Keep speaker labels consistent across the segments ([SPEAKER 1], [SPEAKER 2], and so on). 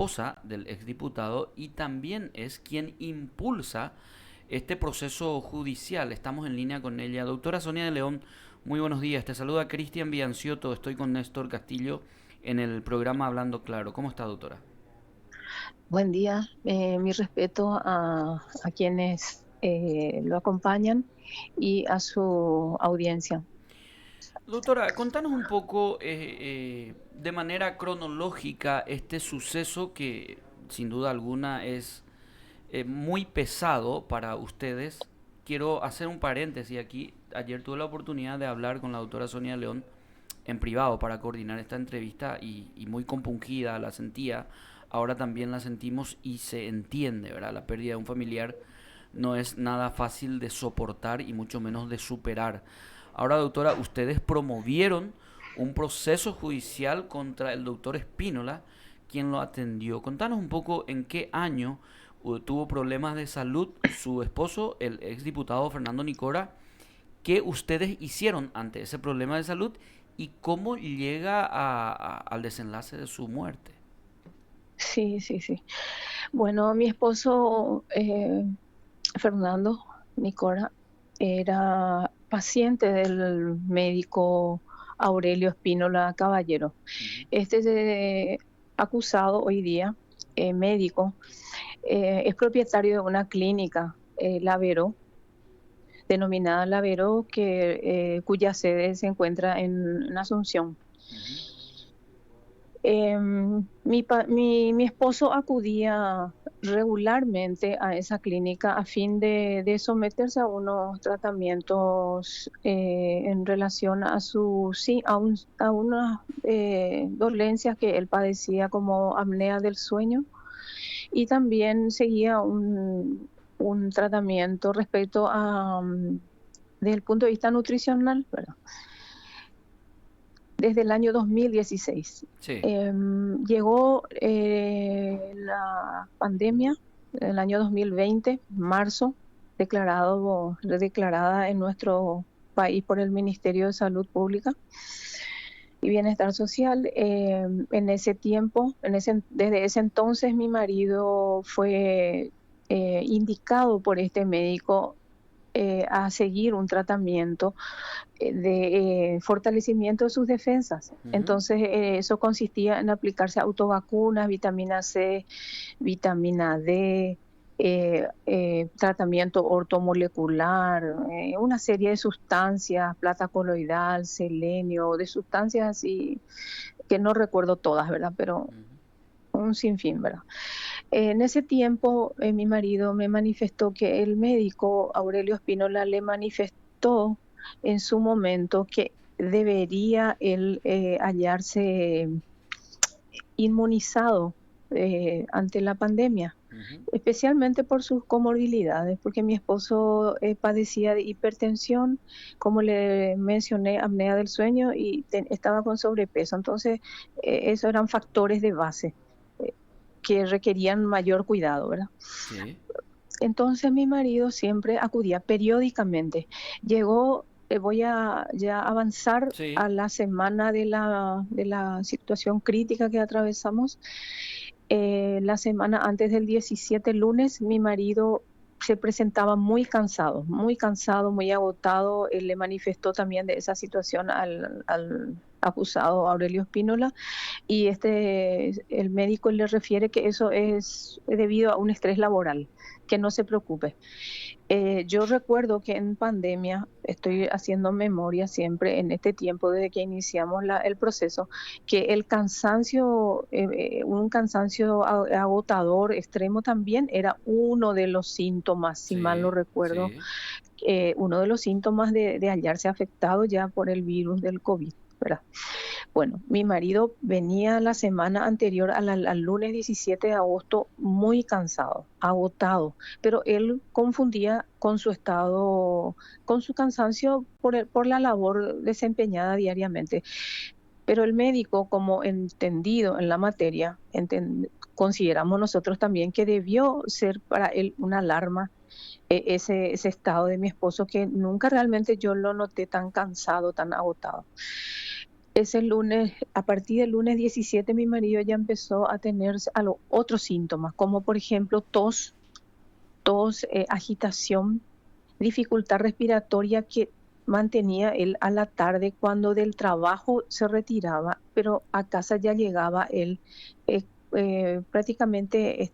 [SPEAKER 1] esposa del exdiputado y también es quien impulsa este proceso judicial. Estamos en línea con ella. Doctora Sonia de León, muy buenos días. Te saluda Cristian Biancioto. Estoy con Néstor Castillo en el programa Hablando Claro. ¿Cómo está, doctora?
[SPEAKER 2] Buen día, mi respeto a quienes lo acompañan y a su audiencia.
[SPEAKER 1] Doctora, contanos un poco de manera cronológica este suceso que sin duda alguna es muy pesado para ustedes. Quiero hacer un paréntesis aquí. Ayer tuve la oportunidad de hablar con la doctora Sonia León en privado para coordinar esta entrevista y muy compungida la sentía. Ahora también la sentimos y se entiende, ¿verdad? La pérdida de un familiar no es nada fácil de soportar y mucho menos de superar. Ahora, doctora, ustedes promovieron un proceso judicial contra el doctor Espínola, quien lo atendió. Contanos un poco en qué año tuvo problemas de salud su esposo, el exdiputado Fernando Nicora, qué ustedes hicieron ante ese problema de salud y cómo llega al desenlace de su muerte.
[SPEAKER 2] Sí, sí, sí. Bueno, mi esposo Fernando Nicora era paciente del médico Aurelio Espínola Caballero.
[SPEAKER 1] Ujú.
[SPEAKER 2] Este es acusado hoy día, médico, es propietario de una clínica, Lavero, denominada Lavero, cuya sede se encuentra en Asunción.
[SPEAKER 1] Ujú.
[SPEAKER 2] Mi esposo acudía regularmente a esa clínica a fin de someterse a unos tratamientos en relación a a unas dolencias que él padecía como apnea del sueño, y también seguía un tratamiento respecto desde el punto de vista nutricional, ¿verdad? Desde el año 2016.
[SPEAKER 1] Sí.
[SPEAKER 2] Llegó la pandemia en el año 2020, marzo, declarada en nuestro país por el Ministerio de Salud Pública y Bienestar Social. En ese tiempo, desde ese entonces, mi marido fue indicado por este médico a seguir un tratamiento de fortalecimiento de sus defensas.
[SPEAKER 1] Ujú.
[SPEAKER 2] Entonces, eso consistía en aplicarse autovacunas, vitamina C, vitamina D, tratamiento ortomolecular, una serie de sustancias, plata coloidal, selenio, de sustancias así que no recuerdo todas, ¿verdad? Pero
[SPEAKER 1] Ujú.
[SPEAKER 2] un sinfín, ¿verdad? En ese tiempo, mi marido me manifestó que el médico Aurelio Espínola le manifestó en su momento que debería él hallarse inmunizado ante la pandemia,
[SPEAKER 1] Ujú.
[SPEAKER 2] especialmente por sus comorbilidades, porque mi esposo padecía de hipertensión, como le mencioné, apnea del sueño, y estaba con sobrepeso. Entonces, esos eran factores de base eh, que requerían mayor cuidado, ¿verdad?
[SPEAKER 1] Sí.
[SPEAKER 2] Entonces mi marido siempre acudía periódicamente. Llegó, voy a ya avanzar
[SPEAKER 1] Sí.
[SPEAKER 2] a la semana de la situación crítica que atravesamos. La semana antes del 17, lunes, mi marido se presentaba muy cansado, muy agotado. Él le manifestó también de esa situación al acusado Aurelio Espínola, y el médico le refiere que eso es debido a un estrés laboral, que no se preocupe. Yo recuerdo que en pandemia, estoy haciendo memoria siempre en este tiempo desde que iniciamos el proceso, que el cansancio, un cansancio agotador extremo también era uno de los síntomas, si mal no
[SPEAKER 1] Sí.
[SPEAKER 2] recuerdo,
[SPEAKER 1] Sí.
[SPEAKER 2] uno de los síntomas de hallarse afectado ya por el virus del COVID, ¿verdad? Bueno, mi marido venía la semana anterior al lunes 17 de agosto muy cansado, agotado, pero él confundía con su estado, con su cansancio por la labor desempeñada diariamente. Pero el médico, como entendido en la materia, consideramos nosotros también que debió ser para él una alarma, ese estado de mi esposo, que nunca realmente yo lo noté tan cansado, tan agotado. Ese lunes, a partir del lunes 17, mi marido ya empezó a tener otros síntomas, como por ejemplo tos, agitación, dificultad respiratoria que mantenía él a la tarde cuando del trabajo se retiraba, pero a casa ya llegaba él eh, prácticamente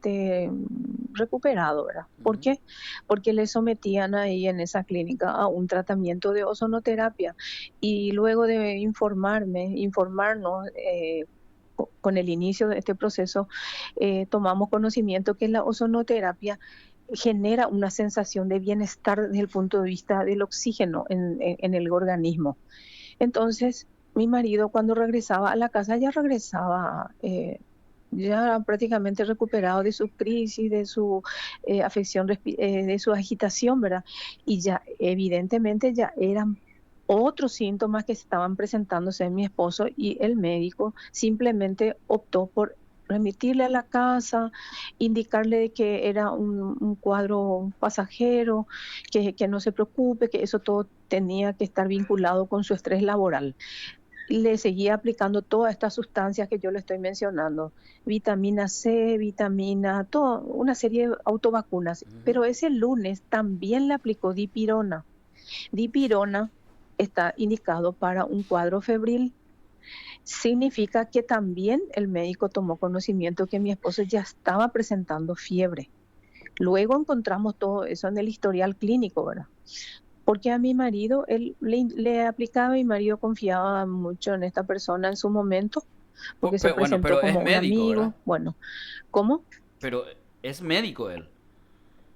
[SPEAKER 2] recuperado, ¿verdad? ¿Por
[SPEAKER 1] Ujú.
[SPEAKER 2] qué? Porque le sometían ahí en esa clínica a un tratamiento de ozonoterapia y luego de informarnos, con el inicio de este proceso, tomamos conocimiento que la ozonoterapia genera una sensación de bienestar desde el punto de vista del oxígeno en el organismo. Entonces, mi marido cuando regresaba a la casa ya regresaba ya prácticamente recuperado de su crisis, de su de su agitación, ¿verdad? Y ya evidentemente ya eran otros síntomas que estaban presentándose en mi esposo y el médico simplemente optó por remitirle a la casa, indicarle de que era un cuadro pasajero, que no se preocupe, que eso todo tenía que estar vinculado con su estrés laboral. Le seguía aplicando todas estas sustancias que yo le estoy mencionando, vitamina C, vitamina, todo, una serie de autovacunas.
[SPEAKER 1] Ujú.
[SPEAKER 2] Pero ese lunes también le aplicó dipirona. Dipirona está indicado para un cuadro febril. Significa que también el médico tomó conocimiento que mi esposo ya estaba presentando fiebre. Luego encontramos todo eso en el historial clínico, ¿verdad? Porque a mi marido, él le aplicaba, mi marido confiaba mucho en esta persona en su momento, porque se
[SPEAKER 1] Bueno,
[SPEAKER 2] presentó
[SPEAKER 1] pero es
[SPEAKER 2] como un
[SPEAKER 1] médico, ¿verdad?
[SPEAKER 2] amigo. Bueno, ¿cómo?
[SPEAKER 1] Pero es médico él.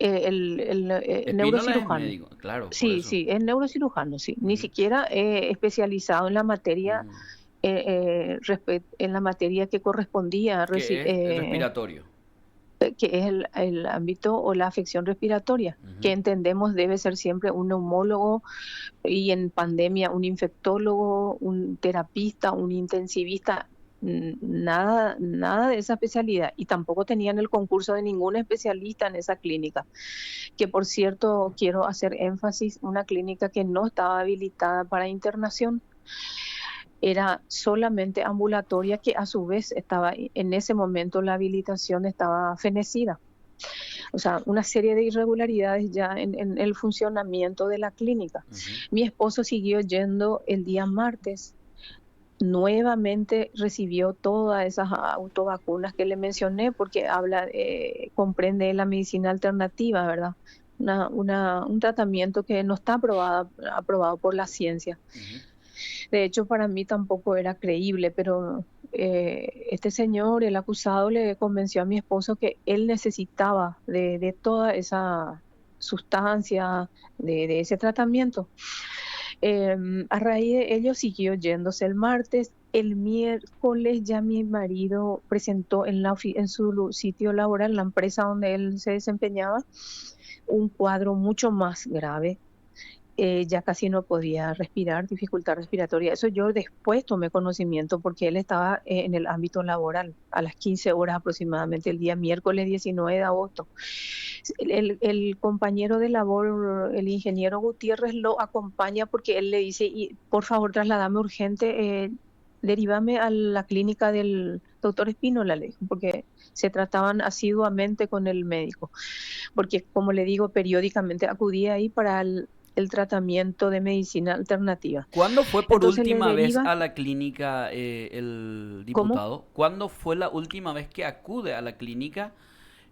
[SPEAKER 2] El
[SPEAKER 1] Espínola es
[SPEAKER 2] neurocirujano.
[SPEAKER 1] médico, claro, por
[SPEAKER 2] Sí,
[SPEAKER 1] eso.
[SPEAKER 2] sí, es neurocirujano, sí. Ni
[SPEAKER 1] Ujú.
[SPEAKER 2] siquiera especializado en la materia,
[SPEAKER 1] Ujú.
[SPEAKER 2] en la materia que correspondía,
[SPEAKER 1] Que es respiratorio.
[SPEAKER 2] que es el ámbito o la afección respiratoria,
[SPEAKER 1] Ujú.
[SPEAKER 2] que entendemos debe ser siempre un neumólogo y en pandemia un infectólogo, un terapista, un intensivista, nada, nada de esa especialidad. Y tampoco tenían el concurso de ningún especialista en esa clínica, que por cierto quiero hacer énfasis, una clínica que no estaba habilitada para internación, era solamente ambulatoria, que a su vez estaba, en ese momento la habilitación estaba fenecida. O sea, una serie de irregularidades ya en el funcionamiento de la clínica.
[SPEAKER 1] Ujú.
[SPEAKER 2] Mi esposo siguió yendo el día martes, nuevamente recibió todas esas autovacunas que le mencioné, porque comprende la medicina alternativa, ¿verdad? Un tratamiento que no está aprobado por la ciencia.
[SPEAKER 1] Ujú.
[SPEAKER 2] De hecho, para mí tampoco era creíble, pero este señor, el acusado, le convenció a mi esposo que él necesitaba de toda esa sustancia, de ese tratamiento. A raíz de ello siguió yéndose el martes. El miércoles ya mi marido presentó en su sitio laboral, la empresa donde él se desempeñaba, un cuadro mucho más grave. Ya casi no podía respirar, dificultad respiratoria. Eso yo después tomé conocimiento porque él estaba en el ámbito laboral a las 15 horas aproximadamente, el día miércoles 19 de agosto. El compañero de labor, el ingeniero Gutiérrez, lo acompaña porque él le dice, y, por favor, trasladame urgente, derívame a la clínica del doctor Espínola, le dijo, porque se trataban asiduamente con el médico, porque como le digo, periódicamente acudía ahí para el tratamiento de medicina alternativa.
[SPEAKER 1] ¿Cuándo fue por
[SPEAKER 2] Entonces le
[SPEAKER 1] última vez
[SPEAKER 2] deriva,
[SPEAKER 1] a la clínica el
[SPEAKER 2] ¿cómo?
[SPEAKER 1] diputado? ¿Cuándo fue la última vez que acude a la clínica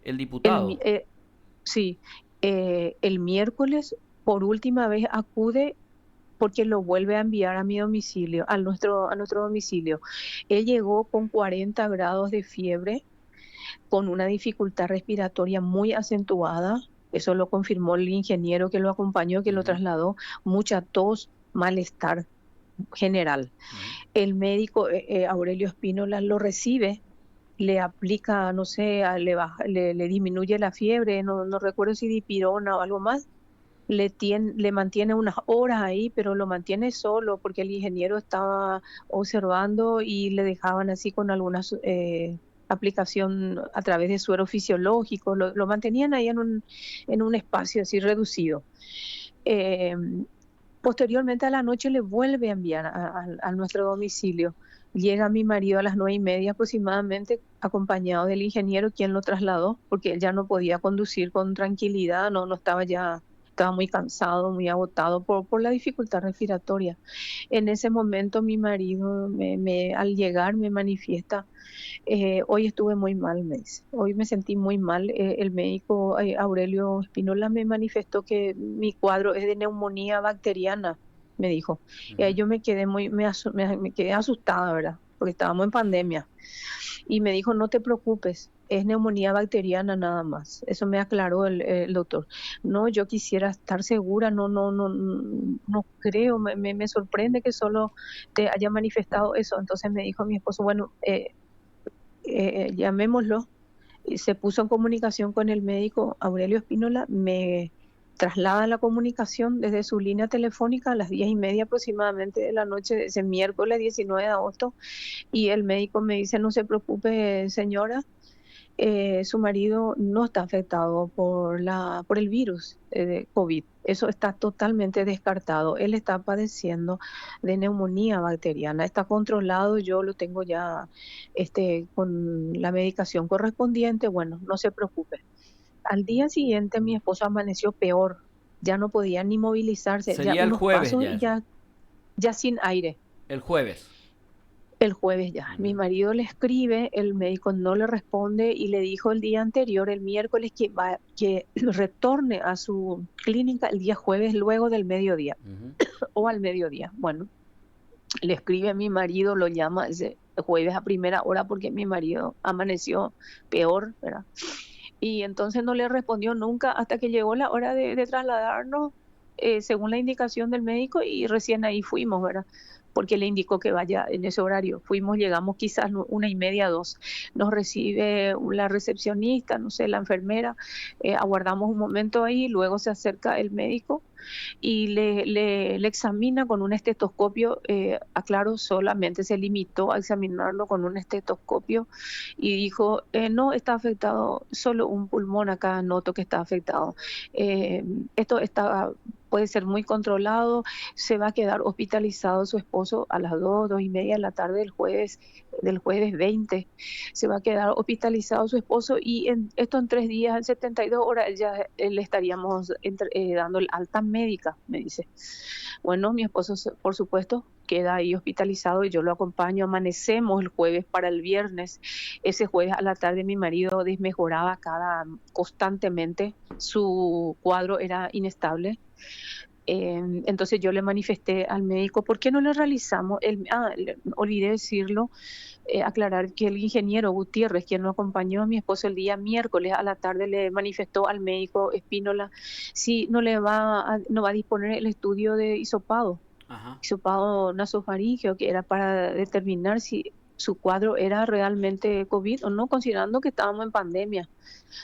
[SPEAKER 1] el
[SPEAKER 2] El,
[SPEAKER 1] diputado?
[SPEAKER 2] mi- eh, sí, el miércoles por última vez acude porque lo vuelve a enviar a mi domicilio, a nuestro domicilio. Él llegó con 40 grados de fiebre, con una dificultad respiratoria muy acentuada. Eso lo confirmó el ingeniero que lo acompañó, que lo
[SPEAKER 1] Ujú.
[SPEAKER 2] trasladó, mucha tos, malestar general.
[SPEAKER 1] Ujú.
[SPEAKER 2] El médico Aurelio Espínola lo recibe, le aplica, no sé, le disminuye la fiebre, no recuerdo si dipirona o algo más, le mantiene unas horas ahí, pero lo mantiene solo porque el ingeniero estaba observando y le dejaban así con algunas aplicación a través de suero fisiológico, lo mantenían ahí en un espacio así reducido. Eh, Posteriormente a la noche le vuelve a enviar a nuestro domicilio. Llega mi marido a las 9:30 aproximadamente, acompañado del ingeniero, quien lo trasladó, porque él ya no podía conducir con tranquilidad, no estaba ya, estaba muy cansado, muy agotado por la dificultad respiratoria. En ese momento mi marido, al llegar, me manifiesta: hoy estuve muy mal, me dice. Hoy me sentí muy mal. El médico Aurelio Espínola me manifestó que mi cuadro es de neumonía bacteriana, me dijo. Y ahí
[SPEAKER 1] Ujú.
[SPEAKER 2] yo me quedé me quedé asustada, ¿verdad? Porque estábamos en pandemia. Y me dijo: no te preocupes, es neumonía bacteriana nada más. Eso me aclaró el doctor. No, yo quisiera estar segura, no creo, me sorprende que solo te haya manifestado eso. Entonces me dijo mi esposo: bueno, llamémoslo. Y se puso en comunicación con el médico Aurelio Espínola, me traslada la comunicación desde su línea telefónica a las 10:30 aproximadamente de la noche de ese miércoles 19 de agosto, y el médico me dice: no se preocupe, señora, su marido no está afectado por el virus de COVID. Eso está totalmente descartado. Él está padeciendo de neumonía bacteriana. Está controlado, yo lo tengo ya con la medicación correspondiente. Bueno, no se preocupe. Al día siguiente mi esposo amaneció peor. Ya no podía ni movilizarse, ya
[SPEAKER 1] Sería el
[SPEAKER 2] unos
[SPEAKER 1] jueves
[SPEAKER 2] pasos
[SPEAKER 1] ya
[SPEAKER 2] y
[SPEAKER 1] eso.
[SPEAKER 2] ya sin aire.
[SPEAKER 1] El jueves.
[SPEAKER 2] El jueves ya. Mi
[SPEAKER 1] Ujú.
[SPEAKER 2] marido le escribe, el médico no le responde y le dijo el día anterior, el miércoles, que retorne a su clínica el día jueves luego del mediodía
[SPEAKER 1] Ujú.
[SPEAKER 2] o al mediodía. Bueno, le escribe a mi marido, lo llama ese jueves a primera hora porque mi marido amaneció peor, ¿verdad? Y entonces no le respondió nunca hasta que llegó la hora de trasladarnos, según la indicación del médico, y recién ahí fuimos, ¿verdad? Porque le indicó que vaya en ese horario. Fuimos, llegamos quizás 1:30, 2. Nos recibe la recepcionista, no sé, la enfermera. Aguardamos un momento ahí, luego se acerca el médico y le examina con un estetoscopio. Aclaro, solamente se limitó a examinarlo con un estetoscopio y dijo: no, está afectado solo un pulmón, acá noto que está afectado. Eh, Esto puede ser muy controlado, se va a quedar hospitalizado su esposo a las 2:30 de la tarde del jueves 20. Se va a quedar hospitalizado su esposo y esto en 3 días, en 72 horas, ya le estaríamos dando el alta médica, me dice. Bueno, mi esposo, por supuesto, queda ahí hospitalizado y yo lo acompaño. Amanecemos el jueves para el viernes. Ese jueves a la tarde mi marido desmejoraba constantemente, su cuadro era inestable. Entonces yo le manifesté al médico: ¿por qué no le realizamos? Olvidé decirlo, aclarar que el ingeniero Gutiérrez, quien lo acompañó a mi esposo el día miércoles a la tarde, le manifestó al médico Espínola si no va a disponer el estudio de
[SPEAKER 1] Ajá.
[SPEAKER 2] hisopado nasofaríngeo, que era para determinar si su cuadro era realmente COVID o no, considerando que estábamos en pandemia.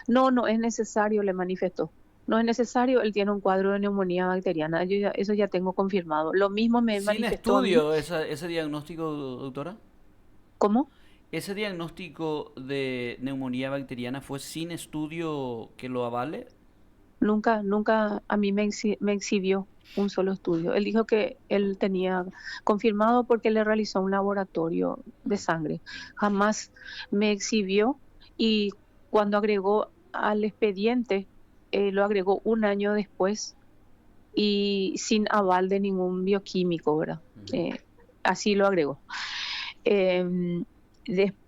[SPEAKER 2] No, no es necesario, le manifestó. No es necesario, él tiene un cuadro de neumonía bacteriana. Eso ya tengo confirmado. Lo mismo me
[SPEAKER 1] Sin
[SPEAKER 2] manifestó a mí.
[SPEAKER 1] estudio ese diagnóstico, doctora.
[SPEAKER 2] ¿Cómo?
[SPEAKER 1] ¿Ese diagnóstico de neumonía bacteriana fue sin estudio que lo avale?
[SPEAKER 2] Nunca a mí me exhibió un solo estudio. Él dijo que él tenía confirmado porque le realizó un laboratorio de sangre. Jamás me exhibió, y cuando agregó al expediente, lo agregó un año después y sin aval de ningún bioquímico, ¿verdad?
[SPEAKER 1] Ujú.
[SPEAKER 2] Eh, Así lo agregó.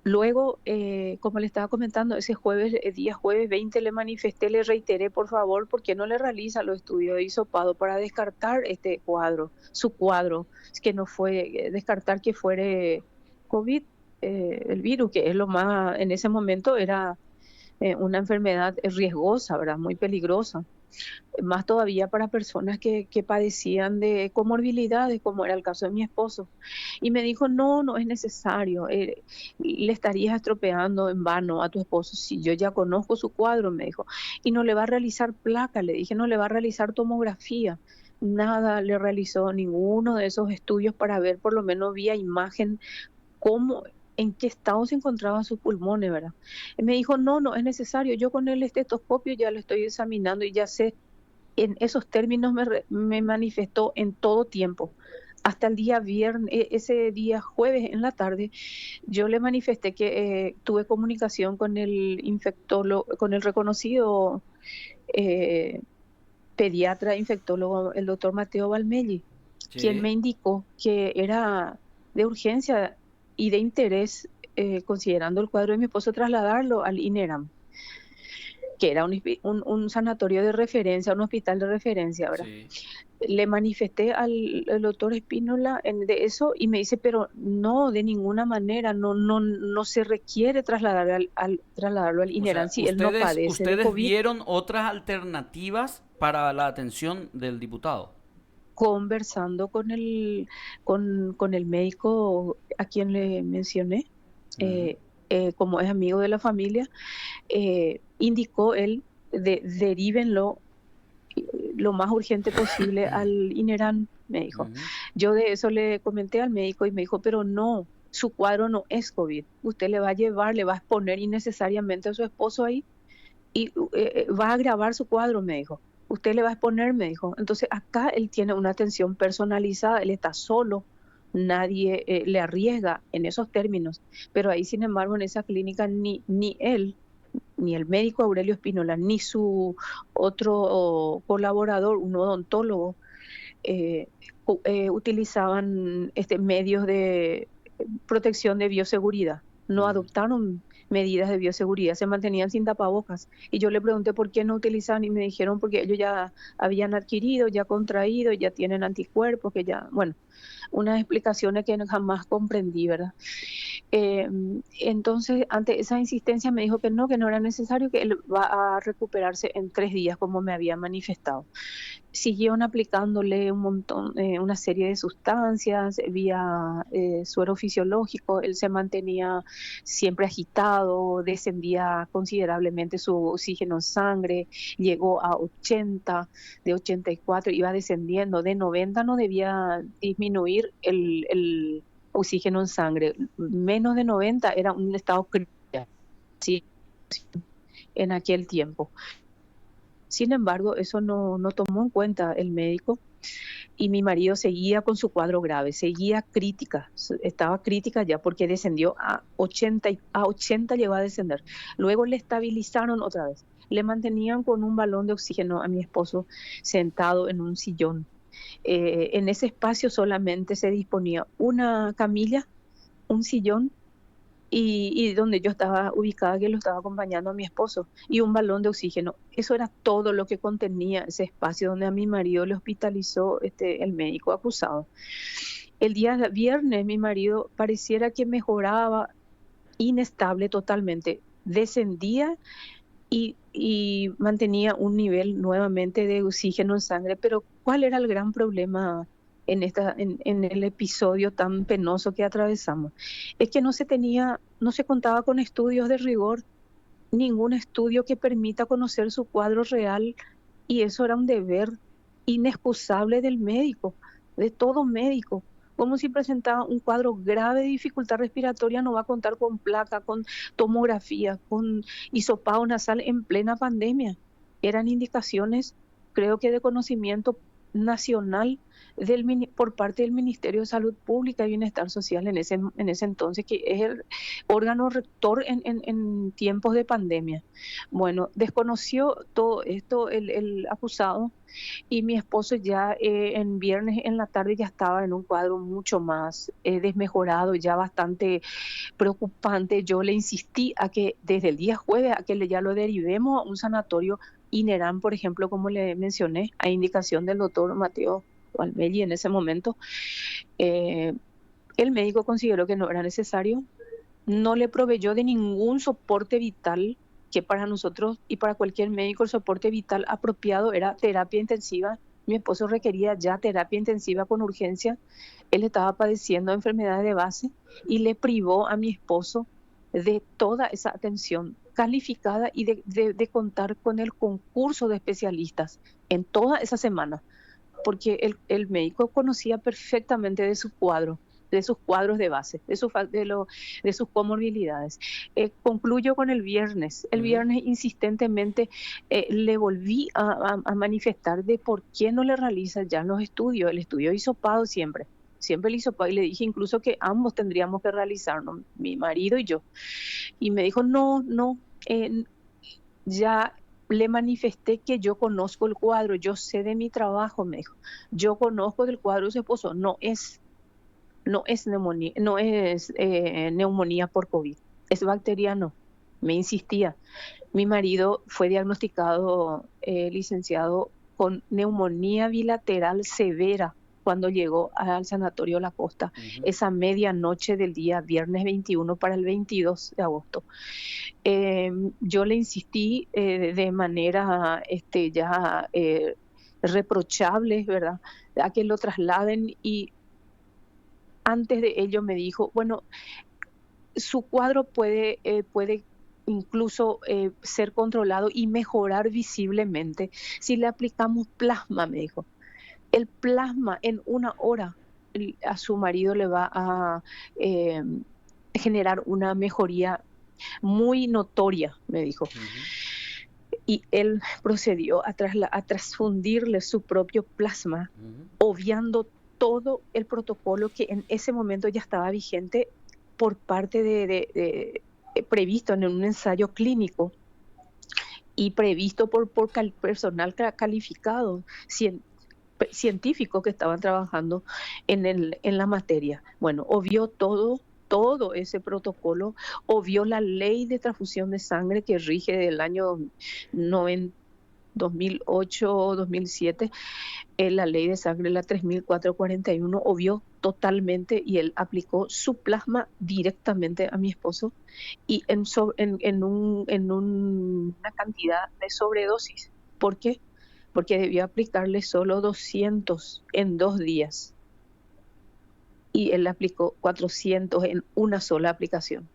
[SPEAKER 2] Luego, como le estaba comentando, ese jueves, el día jueves 20, le manifesté, le reiteré: por favor, ¿por qué no le realiza los estudios de hisopado para descartar este cuadro, su cuadro, que no fue, descartar que fuere COVID, el virus, que es lo más, en ese momento era una enfermedad riesgosa, ¿verdad? Muy peligrosa, más todavía para personas que padecían de comorbilidades, como era el caso de mi esposo. Y me dijo: no, no es necesario, le estarías estropeando en vano a tu esposo si yo ya conozco su cuadro, me dijo. Y no le va a realizar placa, le dije, no le va a realizar tomografía. Nada le realizó, ninguno de esos estudios para ver por lo menos vía imagen cómo, en qué estado se encontraban sus pulmones, ¿verdad? Y me dijo: no, no es necesario, yo con el estetoscopio ya lo estoy examinando y ya sé en esos términos me manifestó en todo tiempo. Hasta el día viernes, ese día jueves en la tarde, yo le manifesté que tuve comunicación con el infectólogo, con el reconocido eh, pediatra infectólogo, el doctor Mateo Valmelli, quien me
[SPEAKER 1] Sí.
[SPEAKER 2] indicó que era de urgencia y de interés, considerando el cuadro de mi esposo, trasladarlo al INERAM, que era un sanatorio de referencia, un hospital de referencia, ¿verdad?
[SPEAKER 1] Sí.
[SPEAKER 2] Le manifesté al doctor Espínola de eso y me dice, pero no, de ninguna manera, no se requiere trasladarlo al
[SPEAKER 1] O
[SPEAKER 2] INERAM
[SPEAKER 1] sea,
[SPEAKER 2] si él no padece de
[SPEAKER 1] ustedes
[SPEAKER 2] COVID.
[SPEAKER 1] vieron otras alternativas para la atención del diputado.
[SPEAKER 2] Conversando con el médico a quien le mencioné,
[SPEAKER 1] Ujú.
[SPEAKER 2] como es amigo de la familia, indicó él, derívenlo lo más urgente posible al INERAN, me dijo.
[SPEAKER 1] Ujú.
[SPEAKER 2] Yo de eso le comenté al médico y me dijo, pero no, su cuadro no es COVID. Usted le va a llevar, le va a exponer innecesariamente a su esposo ahí y va a agravar su cuadro, me dijo. Usted le va a exponer, me dijo. Entonces acá él tiene una atención personalizada, él está solo, nadie le arriesga en esos términos. Pero ahí, sin embargo, en esa clínica ni él, ni el médico Aurelio Espínola, ni su otro colaborador, un odontólogo, eh, utilizaban medios de protección de bioseguridad. No
[SPEAKER 1] Ujú.
[SPEAKER 2] adoptaron medidas de bioseguridad, se mantenían sin tapabocas. Y yo le pregunté por qué no utilizaban y me dijeron porque ellos ya habían adquirido, ya contraído, ya tienen anticuerpos, que ya, bueno, unas explicaciones que jamás comprendí, ¿verdad? Eh, entonces, ante esa insistencia me dijo que no era necesario, que él va a recuperarse en 3 días, como me había manifestado. Siguieron aplicándole un montón, una serie de sustancias vía suero fisiológico. Él se mantenía siempre agitado, descendía considerablemente su oxígeno en sangre, llegó a 80, de 84 iba descendiendo, de 90 no debía disminuir el oxígeno en sangre, menos de 90 era un estado crítico, sí, en aquel tiempo. Sin embargo, eso no tomó en cuenta el médico y mi marido seguía con su cuadro grave, seguía crítica, estaba crítica ya porque descendió a 80, a 80 llegó a descender. Luego le estabilizaron otra vez, le mantenían con un balón de oxígeno a mi esposo sentado en un sillón. En ese espacio solamente se disponía una camilla, un sillón y donde yo estaba ubicada, que lo estaba acompañando a mi esposo, y un balón de oxígeno. Eso era todo lo que contenía ese espacio donde a mi marido le hospitalizó el médico acusado. El día viernes mi marido pareciera que mejoraba, inestable totalmente, descendía y mantenía un nivel nuevamente de oxígeno en sangre, pero ¿cuál era el gran problema en el episodio tan penoso que atravesamos? Es que no se contaba con estudios de rigor, ningún estudio que permita conocer su cuadro real, y eso era un deber inexcusable del médico, de todo médico. Como si presentaba un cuadro grave de dificultad respiratoria, no va a contar con placa, con tomografía, con hisopado nasal en plena pandemia. Eran indicaciones, creo que de conocimiento nacional por parte del Ministerio de Salud Pública y Bienestar Social en ese entonces, que es el órgano rector en tiempos de pandemia. Bueno, desconoció todo esto el acusado y mi esposo ya en viernes en la tarde ya estaba en un cuadro mucho más desmejorado, ya bastante preocupante. Yo le insistí a que desde el día jueves a que ya lo derivemos a un sanatorio INERAM, por ejemplo, como le mencioné, a indicación del doctor Mateo Valmelli en ese momento. Eh, el médico consideró que no era necesario, no le proveyó de ningún soporte vital, que para nosotros y para cualquier médico el soporte vital apropiado era terapia intensiva. Mi esposo requería ya terapia intensiva con urgencia. Él estaba padeciendo enfermedades de base y le privó a mi esposo de toda esa atención calificada y de contar con el concurso de especialistas en toda esa semana, porque el médico conocía perfectamente de su cuadro. de sus cuadros de base, de sus comorbilidades. Concluyo con el viernes. El
[SPEAKER 1] Ujú.
[SPEAKER 2] viernes insistentemente le volví a manifestar de por qué no le realiza ya los estudios. El estudio hisopado siempre. Siempre el hisopado. Y le dije incluso que ambos tendríamos que realizarlo, mi marido y yo. Y me dijo, no, no, ya le manifesté que yo conozco el cuadro, yo sé de mi trabajo, me dijo. Yo conozco del cuadro de su esposo. No es neumonía, no es neumonía por COVID, es bacteriano. Me insistía. Mi marido fue diagnosticado, licenciado, con neumonía bilateral severa cuando llegó al Sanatorio La Costa,
[SPEAKER 1] Ujú.
[SPEAKER 2] esa medianoche del día viernes 21 para el 22 de agosto. Yo le insistí de manera ya reprochable, ¿verdad?, a que lo trasladen y antes de ello me dijo, bueno, su cuadro puede incluso ser controlado y mejorar visiblemente si le aplicamos plasma, me dijo. El plasma en una hora a su marido le va a eh, generar una mejoría muy notoria, me dijo.
[SPEAKER 1] Ujú.
[SPEAKER 2] Y él procedió a transfundirle su propio plasma,
[SPEAKER 1] Ujú.
[SPEAKER 2] obviando todo el protocolo que en ese momento ya estaba vigente por parte previsto en un ensayo clínico y previsto por personal calificado, científico que estaban trabajando en la materia. Bueno, obvió todo ese protocolo, obvió la ley de transfusión de sangre que rige del año 90, 2008-2007, la ley de sangre, la 3441, obvió totalmente y él aplicó su plasma directamente a mi esposo y una cantidad de sobredosis. ¿Por qué? Porque debió aplicarle solo 200 en 2 días y él aplicó 400 en una sola aplicación.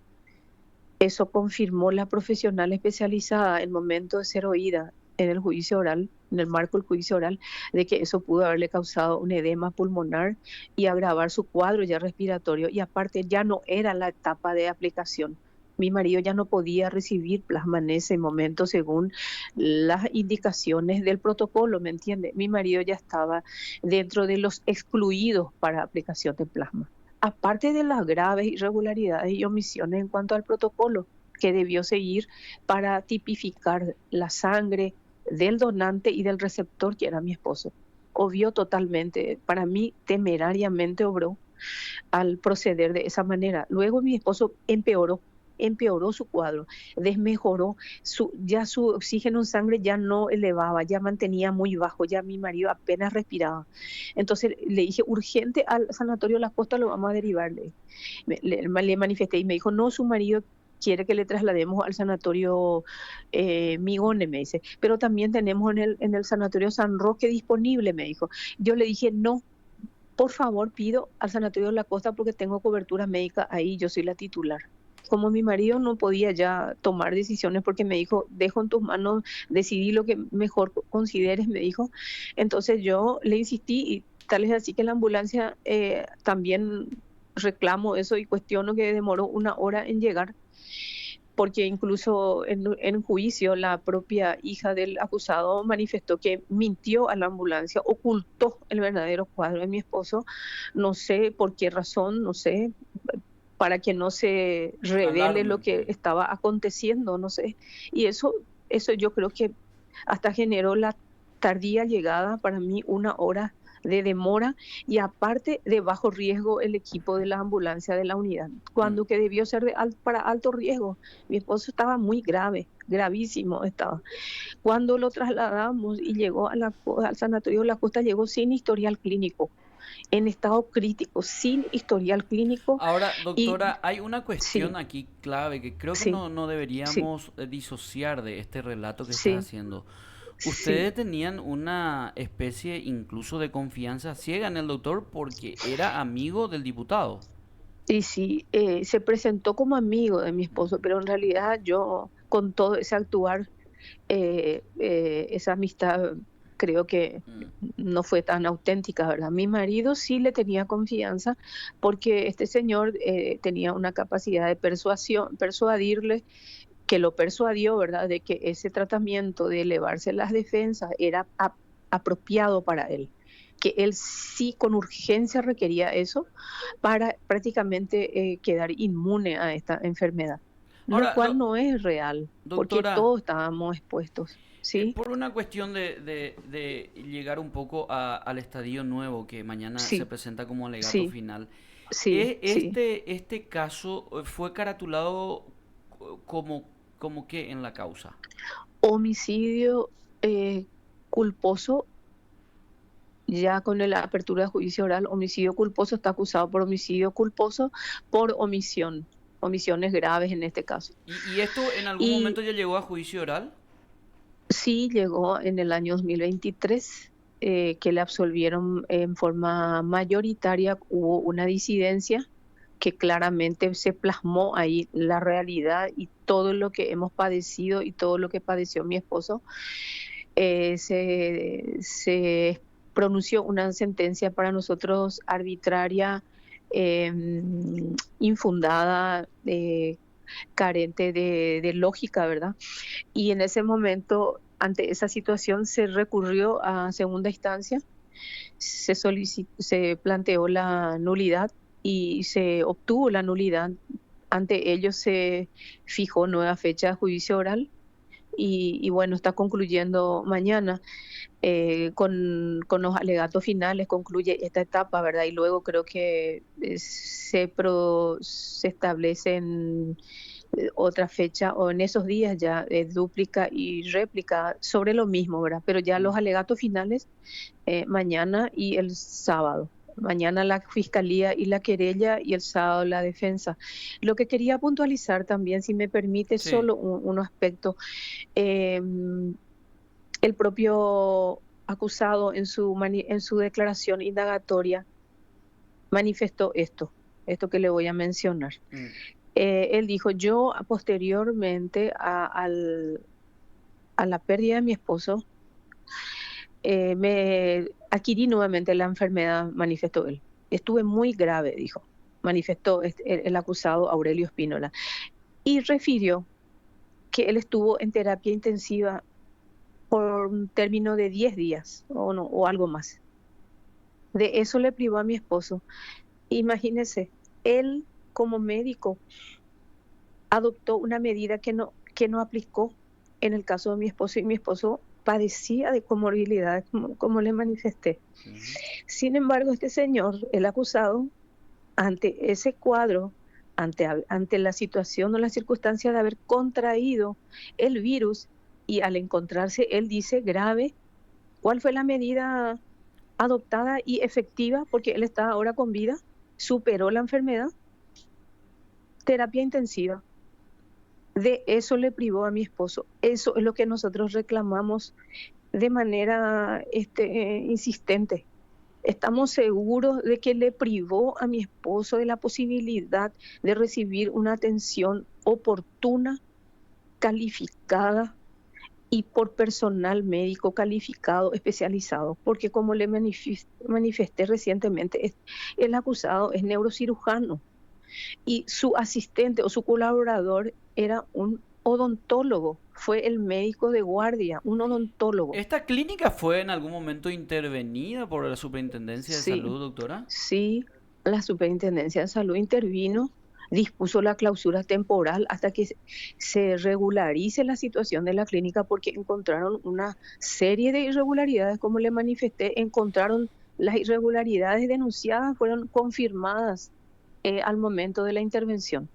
[SPEAKER 2] Eso confirmó la profesional especializada en momento de ser oída en el juicio oral, en el marco del juicio oral, de que eso pudo haberle causado un edema pulmonar y agravar su cuadro ya respiratorio. Y aparte ya no era la etapa de aplicación. Mi marido ya no podía recibir plasma en ese momento según las indicaciones del protocolo, ¿me entiende? Mi marido ya estaba dentro de los excluidos para aplicación de plasma, aparte de las graves irregularidades y omisiones en cuanto al protocolo que debió seguir para tipificar la sangre del donante y del receptor, que era mi esposo. Obvio totalmente, para mí temerariamente obró al proceder de esa manera. Luego mi esposo empeoró su cuadro, desmejoró, ya su oxígeno en sangre ya no elevaba, ya mantenía muy bajo, ya mi marido apenas respiraba. Entonces le dije, urgente al Sanatorio La Costa lo vamos a derivar. Le manifesté y me dijo, no, su marido quiere que le traslademos al sanatorio Migone, me dice, pero también tenemos en el sanatorio San Roque disponible, me dijo. Yo le dije, no, por favor, pido al Sanatorio de la Costa porque tengo cobertura médica ahí, yo soy la titular. Como mi marido no podía ya tomar decisiones porque me dijo, dejo en tus manos, decidí lo que mejor consideres, me dijo. Entonces yo le insistí y tal es así que la ambulancia también reclamo eso y cuestiono que demoró una hora en llegar porque incluso en juicio la propia hija del acusado manifestó que mintió a la ambulancia, ocultó el verdadero cuadro de mi esposo, no sé por qué razón, no sé, para que no se revele lo
[SPEAKER 1] Alarme.
[SPEAKER 2] que estaba aconteciendo, no sé. Y eso yo creo que hasta generó la tardía llegada, para mí, una hora de demora y aparte de bajo riesgo el equipo de la ambulancia de la unidad,
[SPEAKER 1] Mm.
[SPEAKER 2] cuando que debió ser para alto riesgo. Mi esposo estaba muy grave, gravísimo estaba. Cuando lo trasladamos y llegó al sanatorio de La Costa, llegó sin historial clínico, en estado crítico, sin historial clínico
[SPEAKER 1] Ahora,
[SPEAKER 2] y
[SPEAKER 1] doctora, hay una
[SPEAKER 2] sí,
[SPEAKER 1] cuestión aquí clave que creo que
[SPEAKER 2] sí,
[SPEAKER 1] no
[SPEAKER 2] sí,
[SPEAKER 1] deberíamos disociar de este relato que estás
[SPEAKER 2] sí,
[SPEAKER 1] haciendo.
[SPEAKER 2] sí.
[SPEAKER 1] Ustedes tenían una especie incluso de confianza ciega en el doctor porque era amigo del diputado.
[SPEAKER 2] Y sí, se presentó como amigo de mi esposo, pero en realidad yo, con todo ese actuar, esa amistad creo que
[SPEAKER 1] Mm.
[SPEAKER 2] no fue tan auténtica, ¿verdad? Mi marido sí le tenía confianza porque este señor tenía una capacidad de persuasión, persuadirle, que lo persuadió, ¿verdad?, de que ese tratamiento de elevarse las defensas era apropiado para él, que él sí con urgencia requería eso para prácticamente quedar inmune a esta enfermedad, lo
[SPEAKER 1] Ahora,
[SPEAKER 2] cual no es real, porque
[SPEAKER 1] doctora,
[SPEAKER 2] todos estábamos expuestos, ¿sí?
[SPEAKER 1] por una cuestión de llegar un poco al estadio nuevo que mañana se
[SPEAKER 2] Sí,
[SPEAKER 1] presenta como alegato
[SPEAKER 2] sí,
[SPEAKER 1] final,
[SPEAKER 2] sí, sí.
[SPEAKER 1] este caso fue caratulado como, como que en la causa.
[SPEAKER 2] Homicidio culposo, ya con la apertura de juicio oral, homicidio culposo, está acusado por homicidio culposo por omisión, omisiones graves en este caso.
[SPEAKER 1] Y esto en algún
[SPEAKER 2] Y
[SPEAKER 1] momento ya llegó a juicio oral?
[SPEAKER 2] sí llegó en el año 2023, que le absolvieron en forma mayoritaria, hubo una disidencia que claramente se plasmó ahí la realidad y todo lo que hemos padecido y todo lo que padeció mi esposo. Se pronunció una sentencia para nosotros arbitraria, eh, infundada, carente de lógica, ¿verdad? Y en ese momento, ante esa situación, se recurrió a segunda instancia, se planteó la nulidad y se obtuvo la nulidad. Ante ello se fijó nueva fecha de juicio oral y bueno, está concluyendo mañana con los alegatos finales, concluye esta etapa, ¿verdad? Y luego creo que se establecen otra fecha o en esos días ya dúplica y réplica sobre lo mismo, ¿verdad? Pero ya
[SPEAKER 1] Mm.
[SPEAKER 2] los alegatos finales mañana y el sábado. Mañana la fiscalía y la querella y el sábado la defensa. Lo que quería puntualizar también, si me permite,
[SPEAKER 1] Sí.
[SPEAKER 2] solo un aspecto. Eh, el propio acusado en su declaración indagatoria manifestó esto que le voy a mencionar.
[SPEAKER 1] Mm.
[SPEAKER 2] Él dijo, yo posteriormente a la pérdida de mi esposo, me adquirí nuevamente la enfermedad, manifestó él. Estuve muy grave, dijo, manifestó el acusado Aurelio Espínola. Y refirió que él estuvo en terapia intensiva por un término de 10 días o, no, o algo más. De eso le privó a mi esposo. Imagínese, él como médico adoptó una medida que no aplicó en el caso de mi esposo y mi esposo padecía de comorbilidades, como le manifesté.
[SPEAKER 1] Ujú.
[SPEAKER 2] Sin embargo, este señor, el acusado, ante ese cuadro, ante la situación o la circunstancia de haber contraído el virus y al encontrarse, él dice grave, ¿cuál fue la medida adoptada y efectiva? Porque él está ahora con vida, superó la enfermedad, terapia intensiva. De eso le privó a mi esposo. Eso es lo que nosotros reclamamos de manera insistente. Estamos seguros de que le privó a mi esposo de la posibilidad de recibir una atención oportuna, calificada y por personal médico calificado, especializado, porque como le manifesté recientemente, el acusado es neurocirujano y su asistente o su colaborador era un odontólogo, fue el médico de guardia, un odontólogo.
[SPEAKER 1] ¿Esta clínica fue en algún momento intervenida por la Superintendencia de
[SPEAKER 2] Sí,
[SPEAKER 1] Salud, doctora?
[SPEAKER 2] sí, la Superintendencia de Salud intervino, dispuso la clausura temporal hasta que se regularice la situación de la clínica porque encontraron una serie de irregularidades, como le manifesté, encontraron las irregularidades denunciadas, fueron confirmadas al momento de la intervención.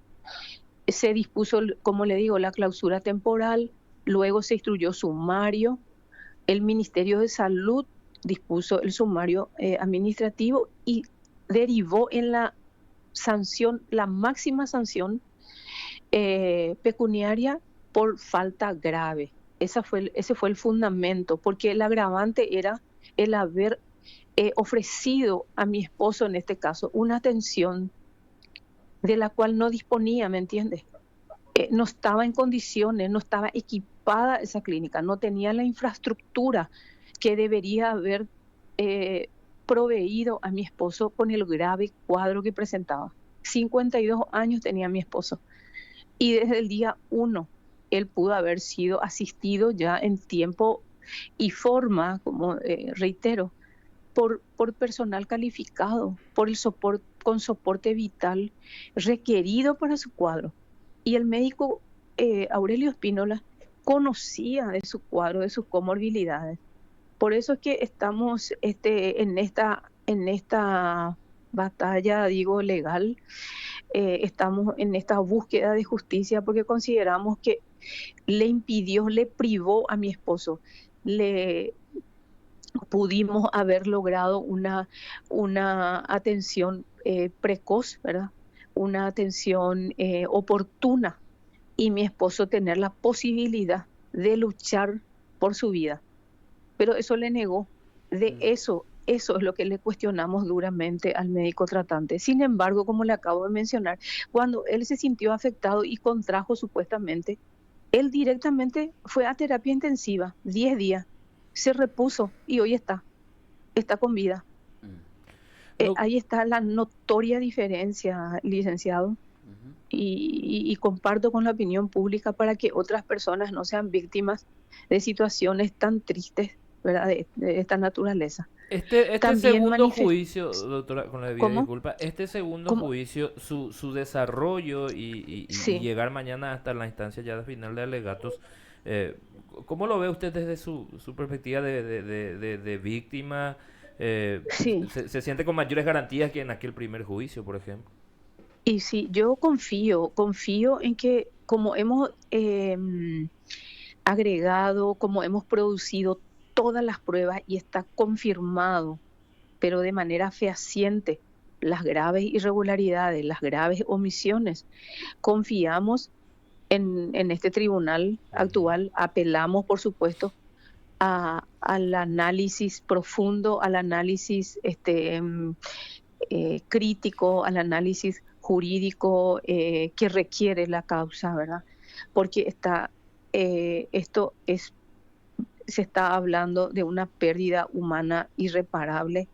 [SPEAKER 2] Se dispuso, como le digo, la clausura temporal, luego se instruyó sumario, el Ministerio de Salud dispuso el sumario administrativo y derivó en la sanción, la máxima sanción pecuniaria por falta grave. Ese fue el fundamento, porque el agravante era el haber ofrecido a mi esposo, en este caso, una atención de la cual no disponía, ¿me entiendes? No estaba en condiciones, no estaba equipada esa clínica, no tenía la infraestructura que debería haber eh, proveído a mi esposo con el grave cuadro que presentaba. 52 años tenía mi esposo y desde el día uno él pudo haber sido asistido ya en tiempo y forma, como reitero, por personal calificado, por el soporte, con soporte vital requerido para su cuadro. Y el médico Aurelio Espínola conocía de su cuadro, de sus comorbilidades. Por eso es que estamos en esta batalla, digo, legal, estamos en esta búsqueda de justicia porque consideramos que le impidió, le privó a mi esposo, le pudimos haber logrado una atención precoz, ¿verdad? Una atención oportuna y mi esposo tener la posibilidad de luchar por su vida. Pero eso le negó. De
[SPEAKER 1] Mm.
[SPEAKER 2] eso es lo que le cuestionamos duramente al médico tratante. Sin embargo, como le acabo de mencionar, cuando él se sintió afectado y contrajo supuestamente, él directamente fue a terapia intensiva, 10 días, se repuso y hoy está con vida.
[SPEAKER 1] Mm. Doc-
[SPEAKER 2] Ahí está la notoria diferencia, licenciado,
[SPEAKER 1] Ujú.
[SPEAKER 2] y comparto con la opinión pública para que otras personas no sean víctimas de situaciones tan tristes, ¿verdad? De esta naturaleza.
[SPEAKER 3] Este
[SPEAKER 2] También
[SPEAKER 3] segundo
[SPEAKER 2] manifestó,
[SPEAKER 3] juicio, doctora, con la debida
[SPEAKER 2] ¿cómo?
[SPEAKER 3] disculpa, este segundo
[SPEAKER 2] ¿Cómo?
[SPEAKER 3] juicio, su desarrollo y
[SPEAKER 2] Sí.
[SPEAKER 3] llegar mañana hasta la instancia ya final de alegatos, eh, ¿cómo lo ve usted desde su perspectiva de víctima?
[SPEAKER 2] Sí,
[SPEAKER 3] Se siente con mayores garantías que en aquel primer juicio, por ejemplo?
[SPEAKER 2] y sí, yo confío en que como hemos agregado, como hemos producido todas las pruebas y está confirmado, pero de manera fehaciente, las graves irregularidades, las graves omisiones, confiamos en este tribunal
[SPEAKER 3] Ujú.
[SPEAKER 2] actual, apelamos, por supuesto, al análisis profundo, al análisis crítico, al análisis jurídico que requiere la causa, ¿verdad? Porque esto se está hablando de una pérdida humana irreparable,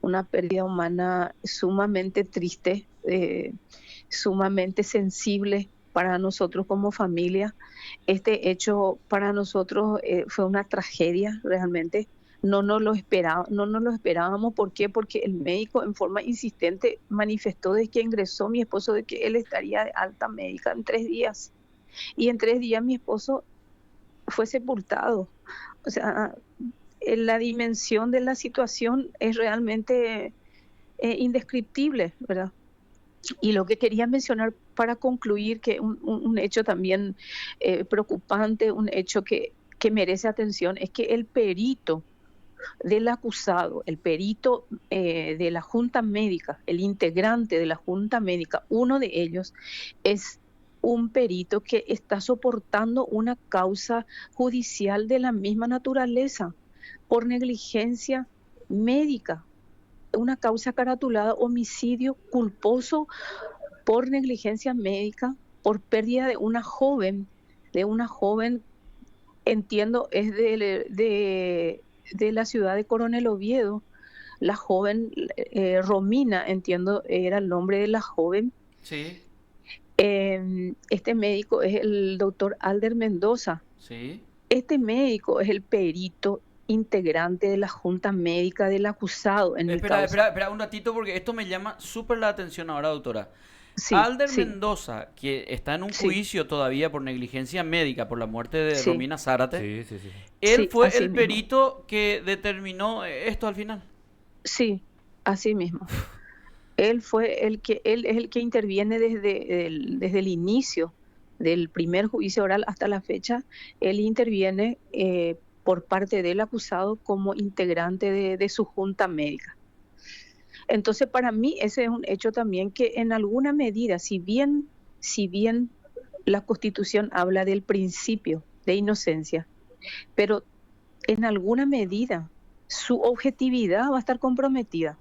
[SPEAKER 2] una pérdida humana sumamente triste, sumamente sensible para nosotros como familia. Este hecho para nosotros fue una tragedia realmente. No nos lo esperábamos. ¿Por qué? Porque el médico en forma insistente manifestó desde que ingresó mi esposo de que él estaría de alta médica en 3 días. Y en 3 días mi esposo fue sepultado. O sea, la dimensión de la situación es realmente indescriptible, ¿verdad? Y lo que quería mencionar para concluir, que un hecho también preocupante, un hecho que merece atención, es que el perito del acusado, el perito de la Junta Médica, el integrante de la Junta Médica, uno de ellos es un perito que está soportando una causa judicial de la misma naturaleza por negligencia médica, una causa caratulada homicidio culposo por negligencia médica, por pérdida de una joven, entiendo, es de la ciudad de Coronel Oviedo. La joven Romina, entiendo, era el nombre de la joven.
[SPEAKER 1] Sí,
[SPEAKER 2] Este médico es el doctor Alder Mendoza.
[SPEAKER 1] sí.
[SPEAKER 2] Este médico es el perito integrante de la junta médica del acusado en mi
[SPEAKER 1] Espera,
[SPEAKER 2] causa.
[SPEAKER 1] espera, espera un ratito porque esto me llama súper la atención ahora, doctora.
[SPEAKER 2] Sí,
[SPEAKER 1] Alder
[SPEAKER 2] sí,
[SPEAKER 1] Mendoza, que está en un
[SPEAKER 2] sí,
[SPEAKER 1] juicio todavía por negligencia médica por la muerte de
[SPEAKER 2] sí,
[SPEAKER 1] Romina Zárate,
[SPEAKER 3] Sí, sí, sí.
[SPEAKER 1] él
[SPEAKER 2] sí,
[SPEAKER 1] fue
[SPEAKER 2] así
[SPEAKER 1] el
[SPEAKER 2] mismo.
[SPEAKER 1] perito que determinó esto al final.
[SPEAKER 2] Sí, así mismo. Él es el que interviene desde el inicio del primer juicio oral hasta la fecha. Él interviene por parte del acusado como integrante de su junta médica. Entonces, para mí ese es un hecho también que en alguna medida, si bien la Constitución habla del principio de inocencia, pero en alguna medida su objetividad va a estar comprometida.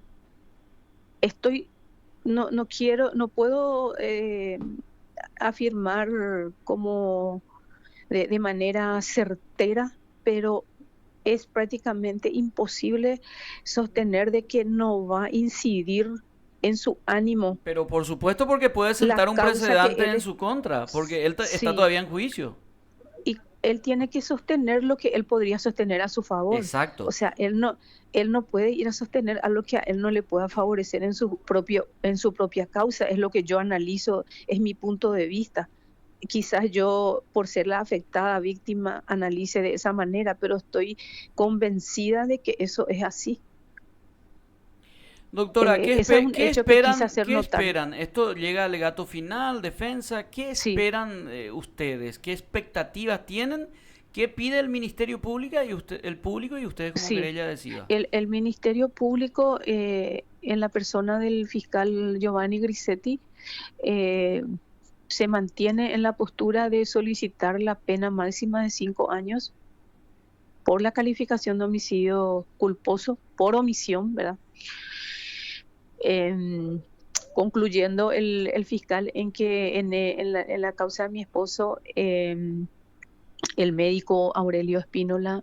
[SPEAKER 2] Estoy, no quiero, no puedo afirmar como de manera certera, pero es prácticamente imposible sostener de que no va a incidir en su ánimo
[SPEAKER 1] Pero por supuesto porque puede
[SPEAKER 2] la
[SPEAKER 1] sentar un
[SPEAKER 2] causa que
[SPEAKER 1] precedente
[SPEAKER 2] él
[SPEAKER 1] en su contra, porque él está
[SPEAKER 2] sí,
[SPEAKER 1] todavía en juicio.
[SPEAKER 2] y él tiene que sostener lo que él podría sostener a su favor. O
[SPEAKER 1] Exacto.
[SPEAKER 2] sea, él no puede ir a sostener a lo que a él no le pueda favorecer en su propia causa. Es lo que yo analizo, es mi punto de vista. Quizás yo, por ser la afectada víctima, analice de esa manera, pero estoy convencida de que eso es así.
[SPEAKER 1] Doctora,
[SPEAKER 2] Ese es un
[SPEAKER 1] qué
[SPEAKER 2] hecho que quise
[SPEAKER 1] esperan?
[SPEAKER 2] hacer
[SPEAKER 1] ¿Qué
[SPEAKER 2] notar.
[SPEAKER 1] esperan? Esto llega a alegato final, defensa. ¿Qué
[SPEAKER 2] Sí,
[SPEAKER 1] esperan ustedes? ¿Qué expectativas tienen? ¿Qué pide el Ministerio Público y el público y ustedes como
[SPEAKER 2] sí.
[SPEAKER 1] querella decida?
[SPEAKER 2] El Ministerio Público, en la persona del fiscal Giovanni Grisetti, eh, se mantiene en la postura de solicitar la pena máxima de 5 años por la calificación de homicidio culposo por omisión, ¿verdad? Em, Concluyendo el fiscal en que en la causa de mi esposo, el médico Aurelio Espínola,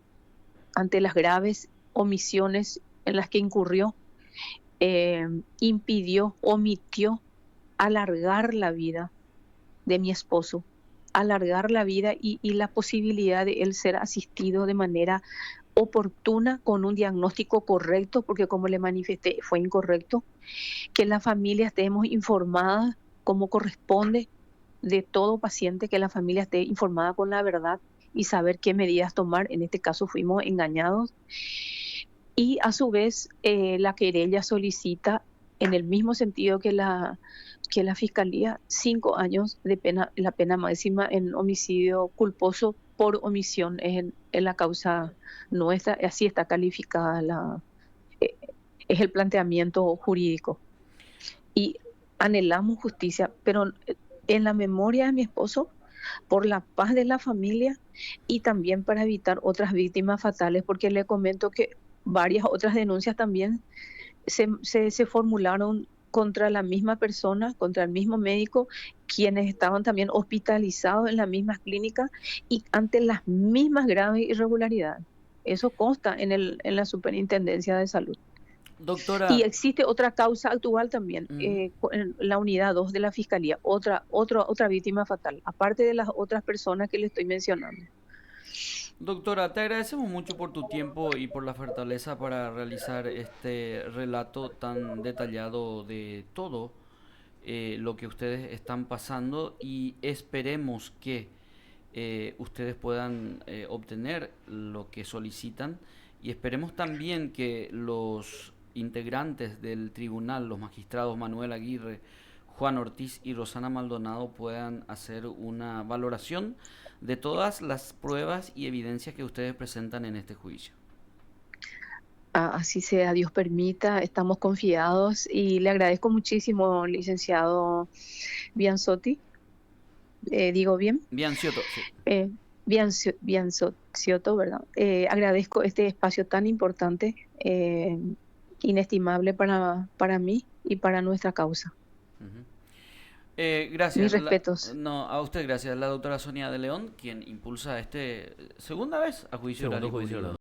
[SPEAKER 2] ante las graves omisiones en las que incurrió, omitió alargar la vida de mi esposo, alargar la vida y la posibilidad de él ser asistido de manera oportuna con un diagnóstico correcto, porque como le manifesté fue incorrecto, que la familia estemos informada como corresponde de todo paciente, que la familia esté informada con la verdad y saber qué medidas tomar. En este caso fuimos engañados y a su vez la querella solicita en el mismo sentido que la Fiscalía 5 años de pena, la pena máxima en homicidio culposo por omisión en la causa nuestra. Así está calificada eh, es el planteamiento jurídico. Y anhelamos justicia, pero en la memoria de mi esposo, por la paz de la familia y también para evitar otras víctimas fatales, porque le comento que varias otras denuncias también se formularon contra la misma persona, contra el mismo médico, quienes estaban también hospitalizados en las mismas clínicas y ante las mismas graves irregularidades. Eso consta en la Superintendencia de Salud. Y
[SPEAKER 1] Doctora,
[SPEAKER 2] existe otra causa actual también,
[SPEAKER 1] ujú.
[SPEAKER 2] en la unidad 2 de la Fiscalía, otra víctima fatal, aparte de las otras personas que le estoy mencionando.
[SPEAKER 1] Doctora, te agradecemos mucho por tu tiempo y por la fortaleza para realizar este relato tan detallado de todo lo que ustedes están pasando y esperemos que ustedes puedan obtener lo que solicitan y esperemos también que los integrantes del tribunal, los magistrados Manuel Aguirre, Juan Ortiz y Rosana Maldonado puedan hacer una valoración de todas las pruebas y evidencias que ustedes presentan en este juicio.
[SPEAKER 2] Así sea, Dios permita, estamos confiados y le agradezco muchísimo, licenciado Bianzotti, digo bien,
[SPEAKER 1] Bien, cierto, sí.
[SPEAKER 2] eh, Bianciotto, ¿verdad? Agradezco este espacio tan importante, inestimable para mí y para nuestra causa.
[SPEAKER 1] Ujú.
[SPEAKER 2] Mis
[SPEAKER 1] Gracias.
[SPEAKER 2] respetos.
[SPEAKER 1] No, a usted gracias. La doctora Sonia de León, quien impulsa este segunda vez a juicio oral
[SPEAKER 3] Segundo
[SPEAKER 1] y
[SPEAKER 3] juicio,
[SPEAKER 1] público.
[SPEAKER 3] ¿verdad?